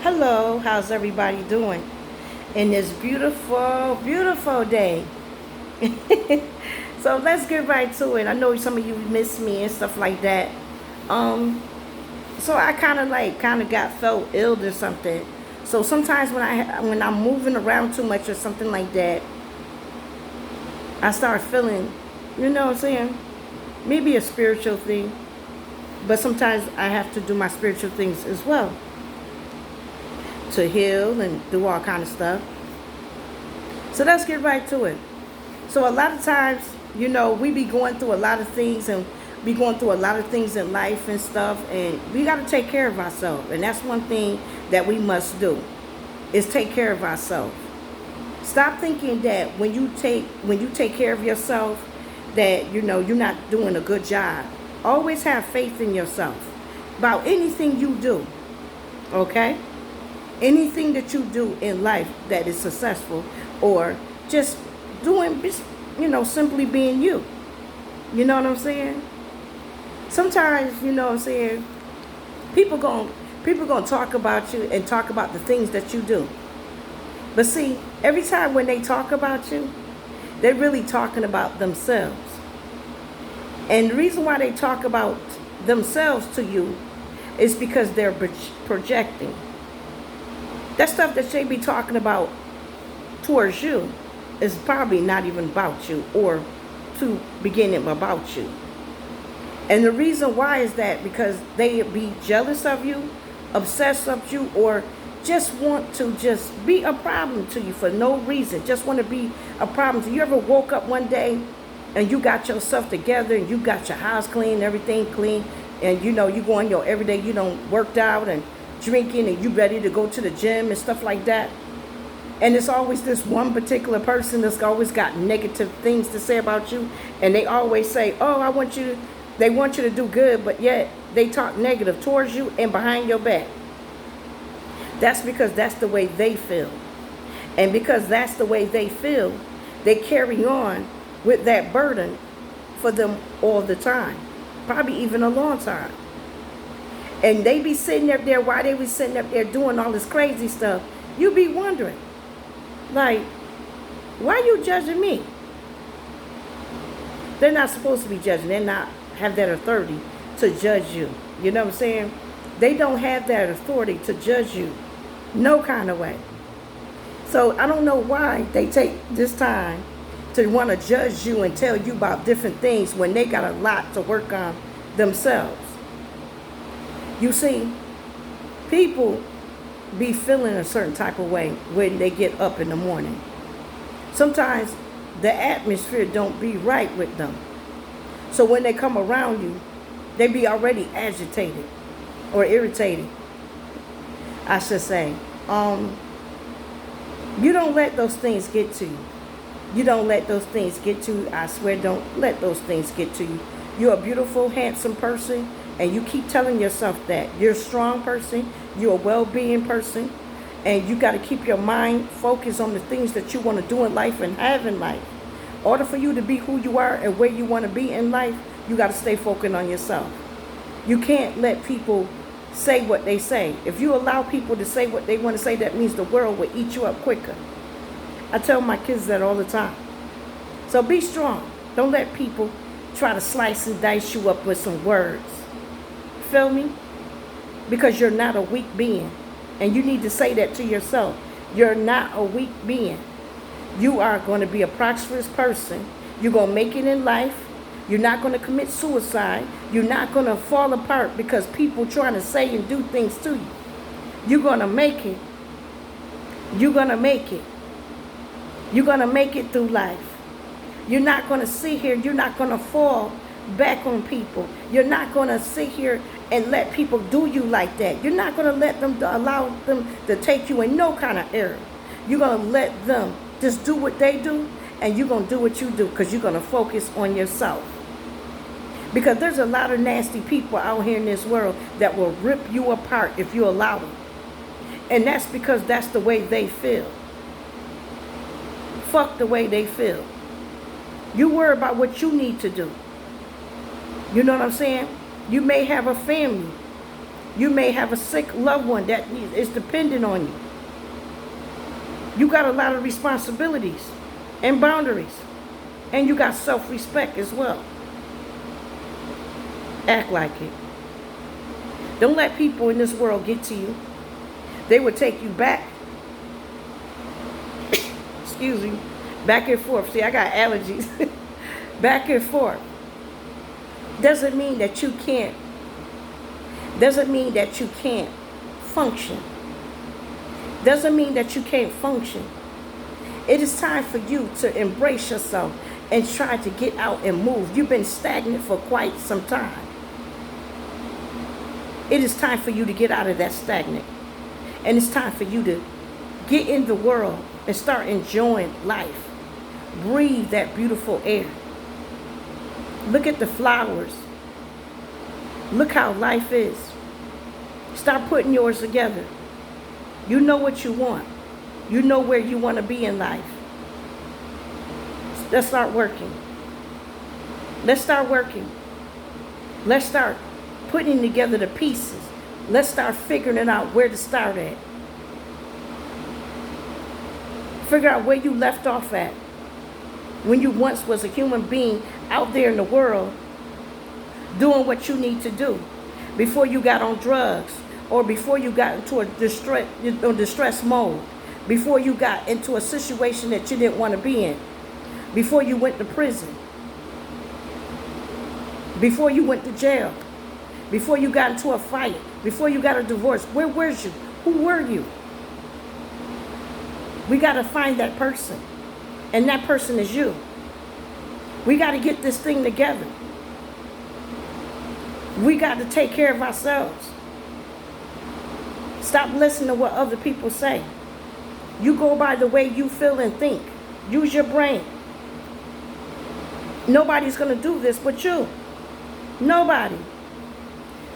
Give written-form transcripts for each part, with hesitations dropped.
Hello, how's everybody doing in this beautiful, beautiful day? So let's get right to it. I know some of you miss me and stuff like that. Um, so I kind of got felt ill or something. So sometimes when I'm moving around too much or something like that, I start feeling, you know what I'm saying? Maybe a spiritual thing, but sometimes I have to do my spiritual things as well to heal and do all kind of stuff. So let's get right to it. So a lot of times, we be going through a lot of things and be going through a lot of things in life and stuff, and we got to take care of ourselves. And that's one thing that we must do is take care of ourselves. Stop thinking that when you take care of yourself that you're not doing a good job. Always have faith in yourself about anything you do. Okay? Anything that you do in life that is successful or just simply being you. You know what I'm saying? Sometimes, you know what I'm saying, people going people going to talk about you and talk about the things that you do. But see, every time when they talk about you, they're really talking about themselves. And the reason why they talk about themselves to you is because they're projecting. That stuff that they be talking about towards you is probably not even about you or to beginning about you. And the reason why is that because they be jealous of you, obsessed of you, or just want to just be a problem to you for no reason. Just want to be a problem to you. You ever woke up one day and you got yourself together and you got your house clean, everything clean, and you go on your everyday, worked out and drinking and you ready to go to the gym and stuff like that. And it's always this one particular person that's always got negative things to say about you. And they always say, oh, they want you to do good, but yet they talk negative towards you and behind your back. That's because that's the way they feel. And because that's the way they feel, they carry on with that burden for them all the time. Probably even a long time. And they be sitting up there, while they be sitting up there doing all this crazy stuff, you be wondering, like, why you judging me? They're not supposed to be judging. They're not have that authority to judge you. You know what I'm saying? They don't have that authority to judge you. No kind of way. So I don't know why they take this time to want to judge you and tell you about different things when they got a lot to work on themselves. You see, people be feeling a certain type of way when they get up in the morning. Sometimes the atmosphere don't be right with them. So when they come around you, they be already agitated or irritated, I should say. You don't let those things get to you. You don't let those things get to you. I swear, don't let those things get to you. You're a beautiful, handsome person, and you keep telling yourself that. You're a strong person. You're a well-being person. And you got to keep your mind focused on the things that you want to do in life and have in life. In order for you to be who you are and where you want to be in life, you got to stay focused on yourself. You can't let people say what they say. If you allow people to say what they want to say, that means the world will eat you up quicker. I tell my kids that all the time. So be strong. Don't let people try to slice and dice you up with some words. Feel me? Because you're not a weak being. And you need to say that to yourself. You're not a weak being. You are going to be a prosperous person. You're going to make it in life. You're not going to commit suicide. You're not going to fall apart because people trying to say and do things to you. You're going to make it. You're going to make it. You're going to make it through life. You're not going to sit here. You're not going to fall back on people. You're not going to sit here and let people do you like that. You're not going to let them allow them to take you in no kind of error. You're going to let them just do what they do, and you're going to do what you do because you're going to focus on yourself. Because there's a lot of nasty people out here in this world that will rip you apart if you allow them. And that's because that's the way they feel. Fuck the way they feel. You worry about what you need to do. You know what I'm saying? You may have a family You may have a sick loved one that is dependent on you. You got a lot of responsibilities and boundaries. And you got self-respect as well. Act like it. Don't let people in this world get to you. They will take you back. Excuse me. Back and forth. See, I got allergies. Back and forth. Doesn't mean that you can't. Doesn't mean that you can't function. Doesn't mean that you can't function. It is time for you to embrace yourself and try to get out and move. You've been stagnant for quite some time. It is time for you to get out of that stagnant. And it's time for you to get in the world and start enjoying life. Breathe that beautiful air. Look at the flowers. Look how life is. Start putting yours together. You know what you want. You know where you want to be in life. Let's start working. Let's start working. Let's start putting together the pieces. Let's start figuring it out where to start at. Figure out where you left off at. When you once was a human being out there in the world doing what you need to do. Before you got on drugs or before you got into a distress mode. Before you got into a situation that you didn't want to be in. Before you went to prison. Before you went to jail. Before you got into a fight. Before you got a divorce. Where were you? Who were you? We got to find that person. And that person is you. We got to get this thing together. We got to take care of ourselves. Stop listening to what other people say. You go by the way you feel and think. Use your brain. Nobody's going to do this but you. Nobody.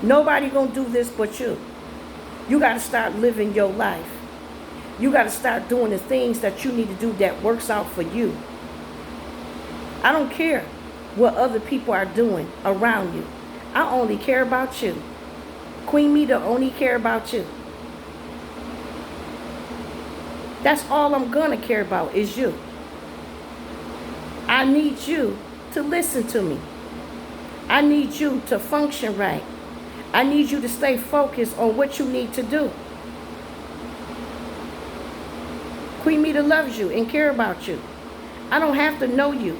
Nobody going to do this but you. You got to start living your life. You got to start doing the things that you need to do that works out for you. I don't care what other people are doing around you. I only care about you. Queen Mita only care about you. That's all I'm going to care about is you. I need you to listen to me. I need you to function right. I need you to stay focused on what you need to do. Queen Mita loves you and care about you. I don't have to know you,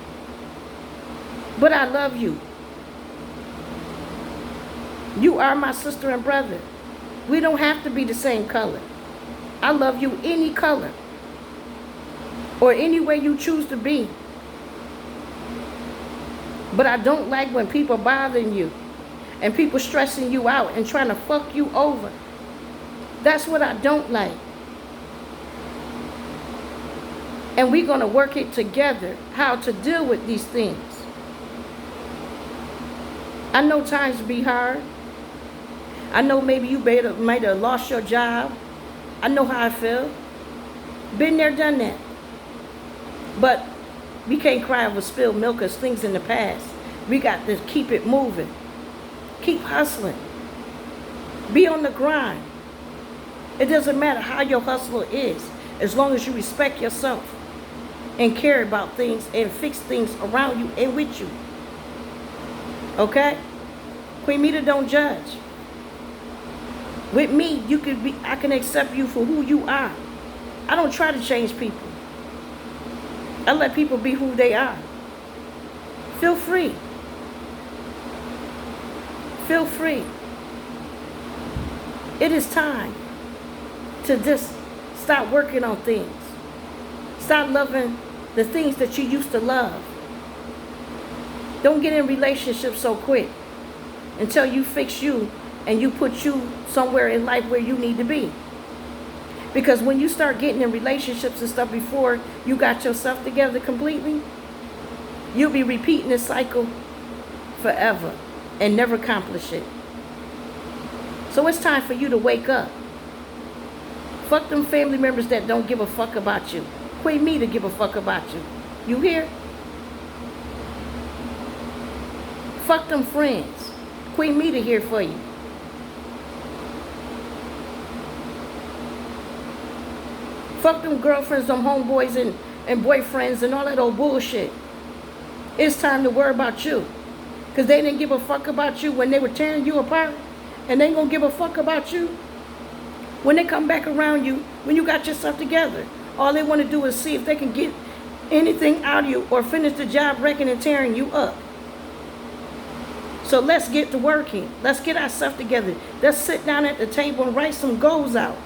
but I love you. You are my sister and brother. We don't have to be the same color. I love you any color or any way you choose to be. But I don't like when people bothering you and people stressing you out and trying to fuck you over. That's what I don't like. And we're going to work it together, how to deal with these things. I know times be hard. I know maybe you might have lost your job. I know how I feel. Been there, done that. But we can't cry over spilled milk as things in the past. We got to keep it moving. Keep hustling. Be on the grind. It doesn't matter how your hustle is, as long as you respect yourself and care about things and fix things around you and with you. Okay? Queen Mita don't judge. With me, I can accept you for who you are. I don't try to change people. I let people be who they are. Feel free. Feel free. It is time to just start working on things. Start loving the things that you used to love. Don't get in relationships so quick until you fix you and you put you somewhere in life where you need to be. Because when you start getting in relationships and stuff before you got yourself together completely, you'll be repeating this cycle forever and never accomplish it. So it's time for you to wake up. Fuck them family members that don't give a fuck about you. Queen Mita give a fuck about you. You hear? Fuck them friends. Queen Mita here for you. Fuck them girlfriends, them homeboys, and boyfriends, and all that old bullshit. It's time to worry about you. Because they didn't give a fuck about you when they were tearing you apart. And they ain't going to give a fuck about you when they come back around you, when you got yourself together. All they want to do is see if they can get anything out of you or finish the job wrecking and tearing you up. So let's get to working. Let's get ourselves together. Let's sit down at the table and write some goals out.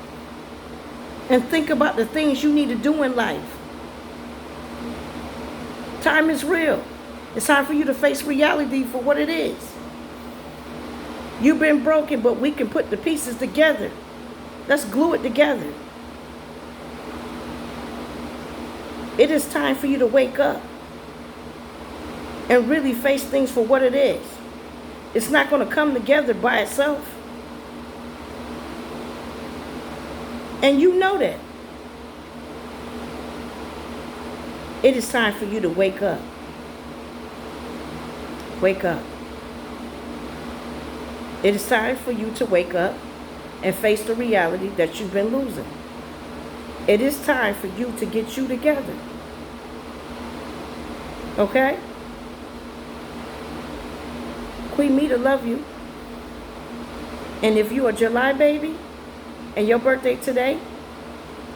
And think about the things you need to do in life. Time is real. It's time for you to face reality for what it is. You've been broken, but we can put the pieces together. Let's glue it together. It is time for you to wake up and really face things for what it is. It's not going to come together by itself. And you know that. It is time for you to wake up. Wake up. It is time for you to wake up and face the reality that you've been losing. It is time for you to get you together. Okay? Queen Mita love you. And if you are July baby and your birthday today,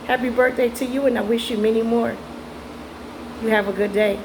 happy birthday to you, and I wish you many more. You have a good day.